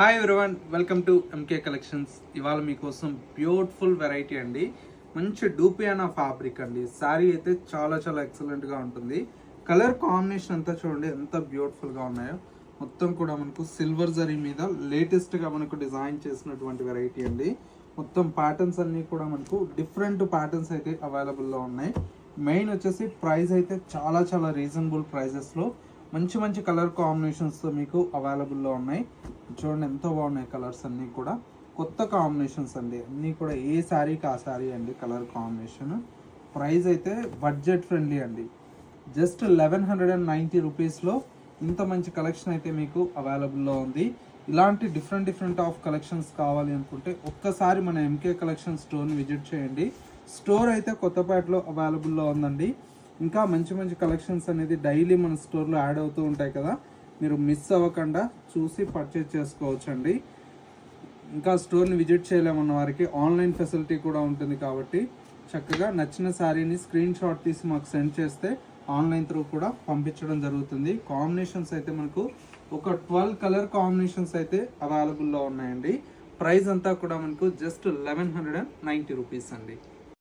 Hi everyone, welcome to MK collections. ఇవాళ మీకోసం beautiful variety అండి. మంచి డూపియానా ఫ్యాబ్రిక్ అండి. శారీ అయితే చాలా చాలా ఎక్సలెంట్గా ఉంటుంది. కలర్ కాంబినేషన్ అంతా చూడండి ఎంత బ్యూటిఫుల్గా ఉన్నాయో. మొత్తం కూడా మనకు సిల్వర్ జరీ మీద లేటెస్ట్గా మనకు డిజైన్ చేసినటువంటి వెరైటీ అండి. మొత్తం ప్యాటర్న్స్ అన్నీ కూడా మనకు డిఫరెంట్ ప్యాటర్న్స్ అయితే అవైలబుల్లో ఉన్నాయి. మెయిన్ వచ్చేసి ప్రైస్ అయితే చాలా చాలా రీజనబుల్ ప్రైజెస్లో మంచి మంచి కలర్ కాంబినేషన్స్తో మీకు అవైలబుల్లో ఉన్నాయి. చూడండి ఎంత బాగున్నాయి కలర్స్ అన్నీ కూడా. కొత్త కాంబినేషన్స్ అండి, అన్నీ కూడా ఏ శారీకి ఆ శారీ అండి కలర్ కాంబినేషన్. ప్రైస్ అయితే బడ్జెట్ ఫ్రెండ్లీ అండి. జస్ట్ 1190 రూపీస్లో ఇంత మంచి కలెక్షన్ అయితే మీకు అవైలబుల్లో ఉంది. ఇలాంటి డిఫరెంట్ ఆఫ్ కలెక్షన్స్ కావాలి అనుకుంటే ఒక్కసారి మన ఎంకే కలెక్షన్ స్టోర్ని విజిట్ చేయండి. స్టోర్ అయితే కొత్తపేటలో అవైలబుల్లో ఉందండి. ఇంకా మంచి మంచి కలెక్షన్స్ అనేది డైలీ మన స్టోర్లో యాడ్ అవుతూ ఉంటాయి కదా, మీరు మిస్ అవ్వకుండా చూసి పర్చేజ్ చేసుకోవచ్చండి. ఇంకా స్టోర్ని విజిట్ చేయలేమన్న వారికి ఆన్లైన్ ఫెసిలిటీ కూడా ఉంటుంది కాబట్టి చక్కగా నచ్చిన శారీని స్క్రీన్ షాట్ తీసి మాకు సెండ్ చేస్తే ఆన్లైన్ త్రూ కూడా పంపించడం జరుగుతుంది. కాంబినేషన్స్ అయితే మనకు ఒక 12 కలర్ కాంబినేషన్స్ అయితే అవైలబుల్లో ఉన్నాయండి. ప్రైస్ అంతా కూడా మనకు జస్ట్ 1190 రూపీస్ అండి.